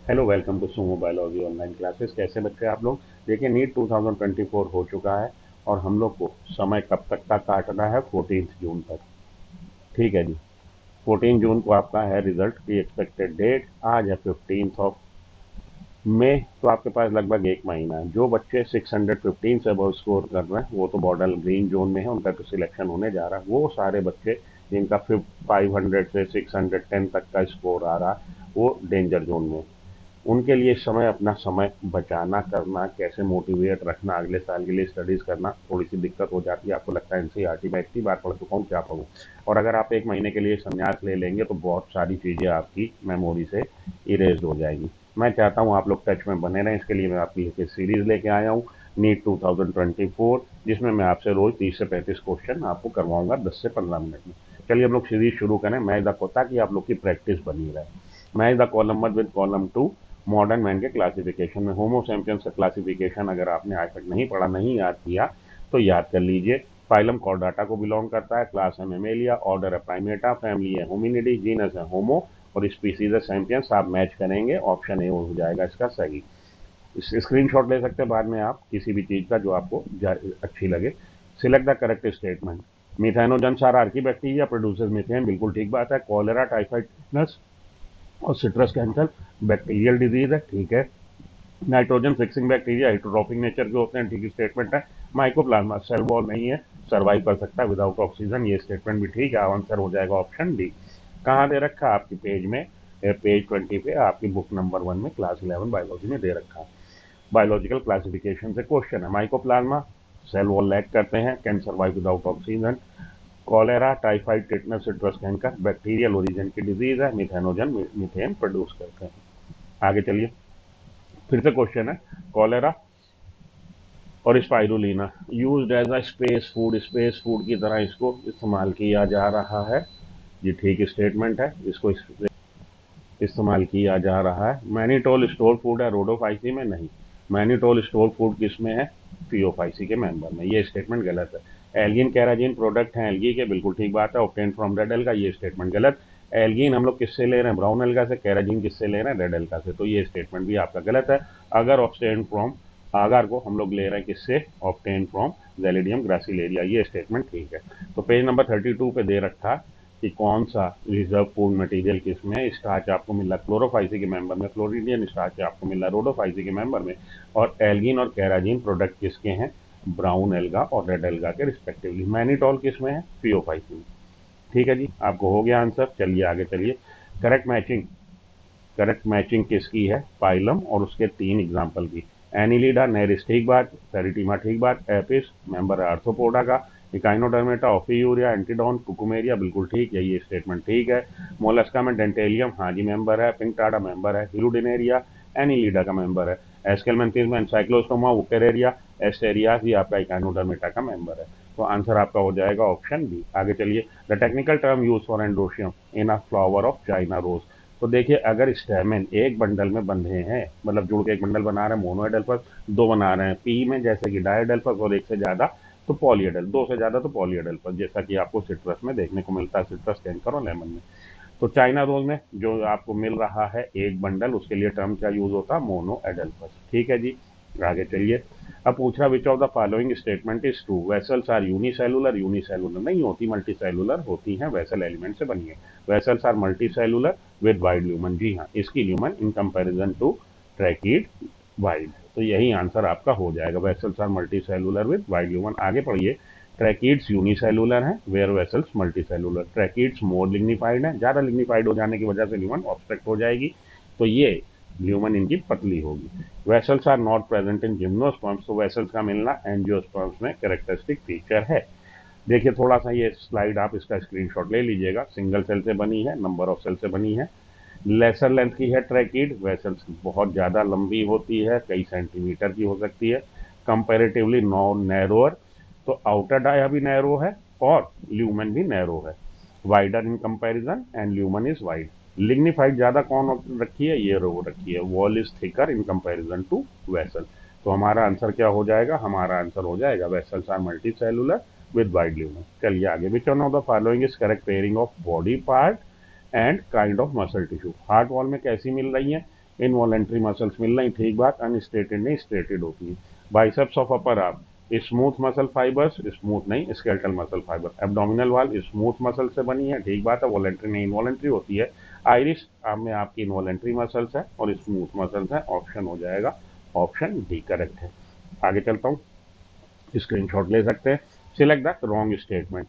Hello, welcome to Sumo biology online classes. कैसे बच्चे आप लोग? देखिए, नीट 2024 हो चुका है और हम लोग को समय कब तक का काटना है? 14 जून तक। ठीक है जी। 14 जून को आपका है रिजल्ट की एक्सपेक्टेड डेट। आज है 15 मई, तो आपके पास लगभग एक महीना है। जो बच्चे 615 से अब स्कोर कर रहे हैं वो तो बॉर्डर ग्रीन जोन में है, उनका तो सिलेक्शन होने जा रहा है। वो सारे बच्चे जिनका 500 से 610 तक का स्कोर आ रहा है वो डेंजर जोन में। उनके लिए समय, अपना समय बचाना करना, कैसे मोटिवेट रखना, अगले साल के लिए स्टडीज करना थोड़ी सी दिक्कत हो जाती है। आपको लगता है एनसीईआरटी में इतनी बार पढ़ चुका हूँ, क्या पढ़ूँ? और अगर आप एक महीने के लिए संन्यास ले लेंगे तो बहुत सारी चीज़ें आपकी मेमोरी से इरेज हो जाएगी। मैं चाहता हूँ आप लोग टच में बने रहें, इसके लिए मैं आपकी एक सीरीज लेके आया हूँ, नीट 2024, जिसमें मैं आपसे रोज 30 से 35 क्वेश्चन आपको करवाऊंगा 10 से 15 मिनट में। चलिए हम लोग सीरीज शुरू करें। मैं द ताकि आप लोग की प्रैक्टिस बनी रहे। मैं the column with column 2 modern man के क्लासिफिकेशन में। होमो सैपियंस का क्लासिफिकेशन अगर आपने आज तक नहीं पढ़ा, नहीं याद किया, तो याद कर लीजिए। फाइलम कॉर्डाटा को बिलोंग करता है, क्लास है मेमेलिया, ऑर्डर है प्राइमेटा, फैमिली है होमिनिडी, जीनस है होमो और स्पीसीज है सैपियंस। आप मैच करेंगे, ऑप्शन ए हो जाएगा इसका सही। स्क्रीनशॉट ले सकते हैं बाद में आप किसी भी चीज का जो आपको अच्छी लगे। Select the correct statement. Methanogens are archaebacteria produces methane, बिल्कुल ठीक बात है। कॉलेरा, टाइफाइड, टिटनस और सिट्रस कैंसर बैक्टीरियल डिजीज है, ठीक है। Nitrogen fixing bacteria hydrotropic nature के होते हैं, ठीक स्टेटमेंट है। माइकोप्लाज्मा सेल वॉल नहीं है, सर्वाइव कर सकता है विदाउट ऑक्सीजन, ये स्टेटमेंट भी ठीक है। आंसर हो जाएगा ऑप्शन डी। कहाँ दे रखा है? आपकी पेज में, पेज 20 पे आपकी बुक नंबर 1 में क्लास 11 बायोलॉजी में दे रखा है। बायोलॉजिकल क्लासिफिकेशन से क्वेश्चन है। माइकोप्लाज्मा सेल वॉल लैक करते हैं, can survive without oxygen. Cholera, typhoid, tetanus, citrus canker bacterial origin की डिजीज है। मिथेनोजन मीथेन प्रोड्यूस करते हैं। आगे चलिए, फिर से क्वेश्चन है। कॉलेरा और spirulina used as a space food की तरह इसको इस्तेमाल किया जा रहा है। ये ठीक स्टेटमेंट है, इसको इस्तेमाल किया जा रहा है। मैनीटोल स्टोर फूड है रोडोफाइसी में? नहीं। मैनीटोल स्टोर फूड किस में है? फियोफाइसी के मेंबर में। ये स्टेटमेंट गलत है। एल्गिन कैराजिन प्रोडक्ट है एल्गी के, बिल्कुल ठीक बात है। ऑब्टेन फ्रॉम रेड एल्गा, ये स्टेटमेंट गलत। एल्गिन हम लोग किससे ले रहे हैं? ब्राउन एल्गा से। कैराजिन किससे ले रहे हैं? रेड एल्गा से, तो ये स्टेटमेंट भी आपका गलत है। अगर ऑब्टेन फ्रॉम आगार को हम लोग ले रहे हैं किससे? ऑब्टेन फ्रॉम जेलिडियम ग्रासिलेरिया, ये स्टेटमेंट ठीक है। तो पेज नंबर 32 पे दे रखा कि कौन सा रिजर्व फूड मटेरियल किसमें है। स्टार्च आपको मिला क्लोरोफाइसी के मेंबर में, फ्लोरिडियन स्टार्च आपको मिला रोडोफाइसी के मेंबर में। और एल्गिन और कैराजिन प्रोडक्ट किसके हैं? ब्राउन एल्गा और रेड एल्गा के रिस्पेक्टिवली। मैनीटॉल किसमें है? फियोफाइसी में। ठीक है जी, आपको हो गया आंसर। चलिए आगे चलिए। करेक्ट मैचिंग किसकी है? पाइलम और उसके 3 एग्जाम्पल की। एनिलिडा, नेरिस ठीक बात। फेरिटीमा ठीक बात। एपिस मेंबर है आर्थ्रोपोडा का। इकाइनोडर्मेटा, ऑफियूरिया, एंटीडॉन, कुकुमेरिया, बिल्कुल ठीक है, ये स्टेटमेंट ठीक है। मोलस्का में डेंटेलियम, हाँ जी मेंबर है। पिंकटाडा मेंबर है। हिलुडिनेरिया एनिलिडा का मेंबर है। एस्केलमेंथिस में एनसाइक्लोस्टोमा, उकेरेरिया, एस्टेरियास, ये आपका इकाइनोडर्मेटा का मेंबर है। तो आंसर आपका हो जाएगा ऑप्शन बी। आगे चलिए। The technical term use for androecium in a flower of China rose. तो देखिए, अगर स्टेमेन एक बंडल में बंधे हैं, मतलब जुड़ के एक बंडल बना रहे हैं, मोनोएडल्फस, 2 बना रहे हैं पी में जैसे कि डायएडल्फस, और एक से ज्यादा तो पॉलीएडल, 2 से ज्यादा तो पॉलीएडल्फस, जैसा कि आपको सिट्रस में देखने को मिलता है, सिट्रस, कैंकर और लेमन में। तो चाइना रोज में जो आपको मिल रहा है एक बंडल, उसके लिए टर्म क्या यूज होता है? Monadelphous. ठीक है जी, आगे चलिए। अब पूछ रहा which of the following statement is true. Vessels are unicellular, unicellular नहीं होती, मल्टीसेलुलर होती हैं, वेसल एलिमेंट से बनी है। Vessels are multicellular with wide lumen, जी हाँ, इसकी lumen in comparison to tracheid wide, तो यही आंसर आपका हो जाएगा। Vessels are multicellular with wide lumen. आगे पढ़िए। ट्रैकीड्स यूनिसेलुलर हैं, where vessels multicellular. Tracheids more lignified है, ज्यादा लिग्निफाइड हो जाने की वजह से ल्यूमन ऑब्स्ट्रक्ट हो जाएगी, तो ये ल्यूमन इनकी पतली होगी। Vessels are not present in gymnosperms, तो वेसल्स का मिलना एंजियोस्पर्म्स में कैरेक्टरिस्टिक फीचर है। देखिए थोड़ा सा ये स्लाइड आप इसका स्क्रीनशॉट ले लीजिएगा। सिंगल सेल से बनी है, नंबर ऑफ सेल से बनी है। लेसर लेंथ की है ट्रैकीड, वेसल्स बहुत ज़्यादा लंबी होती है, कई सेंटीमीटर की हो सकती है। कंपेरेटिवली नैरोअर, तो आउटर डाया भी नैरो है और ल्यूमन भी नैरो है। Wider in comparison and lumen is wide. Lignified ज़्यादा कौन रखी है? ये रो रखी है। Wall is thicker in comparison to vessel. तो हमारा आंसर क्या हो जाएगा? हमारा आंसर हो जाएगा vessels are multicellular with wide lumen. चलिए आगे। Which one of the following is correct pairing of body part and kind of muscle tissue. Heart wall में कैसी मिल रही है? इनवॉलेंट्री मसल्स मिल रही, ठीक बात, अनस्ट्रेटेड नहीं स्ट्रेटेड होती है। Biceps of upper arm smooth muscle fibres, smooth नहीं skeletal muscle fibre. Abdominal wall smooth muscle से बनी है, ठीक बात है, वॉलेंट्री नहीं इनवॉलेंट्री होती है। आइरिस आर्म में आपकी इनवॉलेंट्री मसल्स है और स्मूथ मसल्स है, ऑप्शन हो जाएगा ऑप्शन डी करेक्ट है। आगे चलता हूँ, स्क्रीनशॉट ले सकते हैं। Select the wrong statement.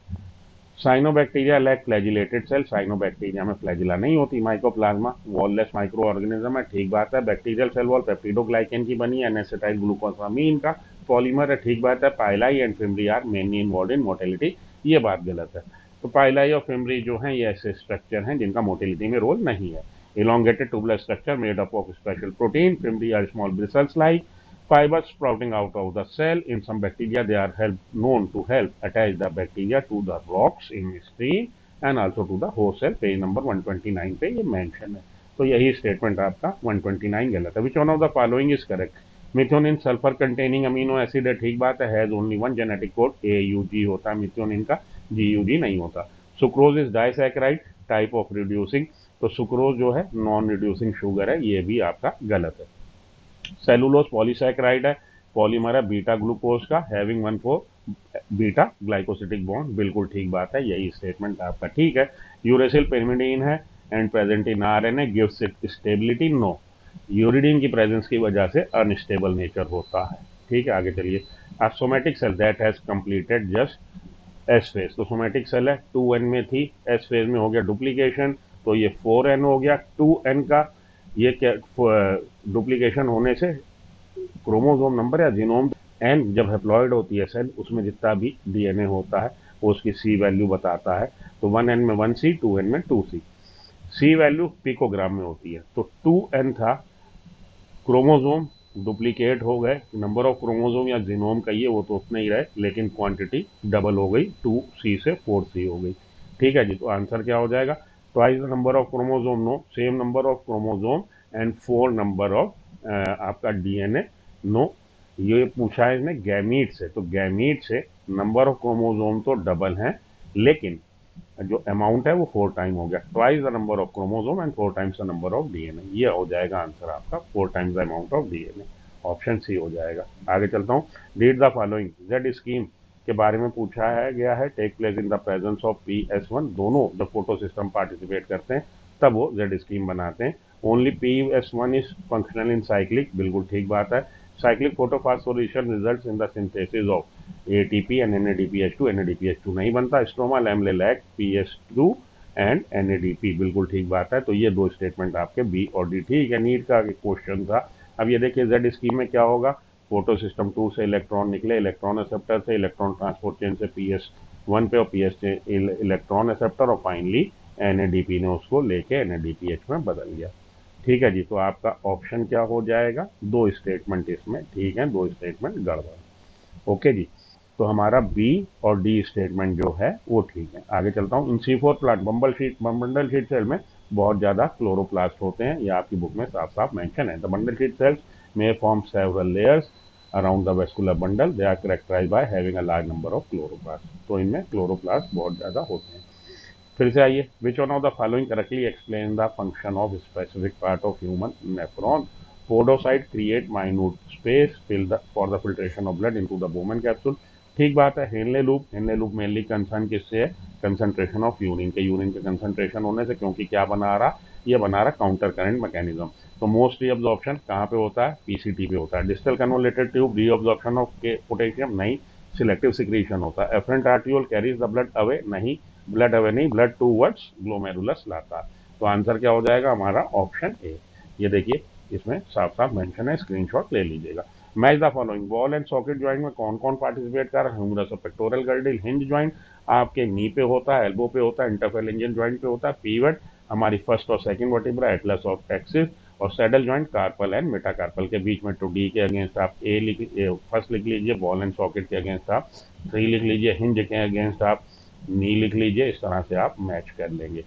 Cyanobacteria lack flagellated cell, cyanobacteria में फ्लैजिला नहीं होती। माइकोप्लाज्मा वॉललेस माइक्रो ऑर्गेनिज्म है, ठीक बात है। बैक्टीरियल सेल वॉल पेप्टिडोग्लाइकेन की बनी है, एनेसेटाइल ग्लूकोसामीन का पॉलीमर है, ठीक बात है। Pili and fimbriae are mainly involve in motility, ये बात गलत है। तो पाइलाई और फिम्बरी जो है ये ऐसे स्ट्रक्चर हैं जिनका मोटिलिटी में रोल नहीं है। Elongated tubular structure made up of special protein, fimbriae are small bristles like fibers sprouting out of the cell. In some bacteria, they are known to help attach the bacteria to the rocks in stream and also to the host cell. Page number 129 पे ये mention है। तो यही statement आपका 129 गलत है। विच one of the following is correct? Methionine sulphur containing amino acid है, ठीक बात है। Has only one genetic code AUG होता है मिथ्योनिन का, GUG नहीं होता। Sucrose is disaccharide type of reducing, तो सुक्रोज जो है नॉन रिड्यूसिंग शुगर है, ये भी आपका गलत है। सेलुलोज पॉलीसैकेराइड है, पॉलीमर है बीटा ग्लूकोज का, हैविंग 1,4 बीटा ग्लाइकोसिटिक बॉन्ड, बिल्कुल ठीक बात है, यही स्टेटमेंट आपका ठीक है। यूरेसिल पिरिमिडीन है and present in RNA gives it stability, no, uridine की प्रेजेंस की वजह से अनस्टेबल नेचर होता है, ठीक है। आगे चलिए, somatic cell that has completed just S phase, तो सोमेटिक सेल है 2N में थी, एस फेज में हो गया डुप्लीकेशन, तो ये 4N हो गया। 2N का ये क्या डुप्लीकेशन होने से क्रोमोसोम नंबर या जीनोम एन जब हेप्लॉइड होती है सेल, उसमें जितना भी DNA होता है वो उसकी C वैल्यू बताता है। तो 1N में 1C, 2N में 2C। C वैल्यू पिकोग्राम में होती है, तो 2N था, क्रोमोसोम डुप्लीकेट हो गए, नंबर ऑफ क्रोमोसोम या जीनोम का ये वो तो उतना ही रहे, लेकिन क्वांटिटी डबल हो गई, 2C से 4C हो गई, ठीक है जी। तो आंसर क्या हो जाएगा? Twice the number of chromosome, no, same number of chromosome and 4 number of आपका DNA, नो। ये पूछा है इसने गैमीट से, तो गैमीट से नंबर ऑफ क्रोमोसोम तो डबल हैं, लेकिन जो अमाउंट है वो 4 टाइम हो गया। Twice the number of chromosome and 4 times the number of DNA, ये हो जाएगा आंसर आपका 4 times the amount of DNA, option C हो जाएगा। आगे चलता हूँ, read the following. Z scheme के बारे में पूछा है गया है, take place in the presence of PS1, दोनों जब फोटो सिस्टम पार्टिसिपेट करते हैं तब वो जेड स्कीम बनाते हैं। Only PS1 is functional in cyclic, बिल्कुल ठीक बात है। Cyclic photophosphorylation results in the synthesis of ATP and NADPH2, NADPH2 नहीं बनता। Stroma lamellae lack PS2 and NADP, बिल्कुल ठीक बात है। तो ये दो स्टेटमेंट आपके B और D, ठीक है। नीट का क्वेश्चन था। अब ये देखिए जेड स्कीम में क्या होगा, फोटो सिस्टम 2 से इलेक्ट्रॉन निकले, इलेक्ट्रॉन एक्सेप्टर से इलेक्ट्रॉन ट्रांसपोर्ट चेन से PS1 पे और PS इलेक्ट्रॉन एक्सेप्टर, और फाइनली NADP ने उसको लेके NADPH में बदल दिया, ठीक है जी। तो आपका ऑप्शन क्या हो जाएगा? दो स्टेटमेंट इसमें ठीक है, दो स्टेटमेंट गड़बड़, ओके जी। तो हमारा B और D स्टेटमेंट जो है वो ठीक है। आगे चलता हूँ, in C4 plant bundle sheath cell में बहुत ज़्यादा क्लोरोप्लास्ट होते हैं, ये आपकी बुक में साफ साफ मेंशन है। द बंडल शीट सेल्स में form several layers around the vascular bundle, they are characterized by having a large number of chloroplast, तो इनमें क्लोरोप्लास्ट बहुत ज़्यादा होते हैं। फिर से आइए, विच one of the following correctly explain the function of specific part of human nephron? Podocyte create minute space for the filtration of blood into the Bowman capsule, ठीक बात है। हेनले लूप मेनली कंसर्न किससे है? Concentration of urine के concentration होने से, क्योंकि क्या बना रहा, ये बना रहा काउंटर करंट मैकेनिज्म। तो मोस्ट रीअब्जॉर्प्शन कहाँ पे होता है? PCT पे होता है। Distal convoluted tube reabsorption of potassium नहीं, सिलेक्टिव सिक्रीशन होता है। Efferent arteriole carries the blood away नहीं, ब्लड अवे नहीं, ब्लड टूवर्ड्स ग्लोमेरुलस लाता है। तो आंसर क्या हो जाएगा हमारा? Option A. ये देखिए इसमें साफ साफ मेंशन है, स्क्रीनशॉट ले लीजिएगा। Match the following, ball and socket joint में कौन कौन पार्टिसिपेट कर रहा है? ह्यूमरस और पेक्टोरल गर्डिल। हिंज ज्वाइंट आपके नी पे होता है, एल्बो पे होता है, इंटरफेरेंजियल ज्वाइंट पे होता है। पीवट हमारी फर्स्ट और second vertebra atlas of axis, और saddle joint carpal and metacarpal के बीच में। तो डी के अगेंस्ट आप फर्स्ट लिख लीजिए, बॉल एंड सॉकेट के अगेंस्ट आप 3 लिख लीजिए, हिंज के अगेंस्ट आप नी लिख लीजिए, इस तरह से आप मैच कर लेंगे।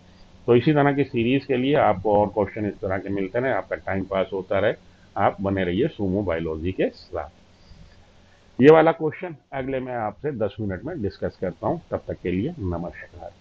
तो इसी तरह की सीरीज के लिए आपको और क्वेश्चन इस तरह के मिलते रहे, आपका टाइम पास होता रहे, आप बने रहिए सुमो बायोलॉजी के साथ। ये वाला क्वेश्चन अगले मैं आपसे 10 मिनट में डिस्कस करता हूँ, तब तक के लिए नमस्कार।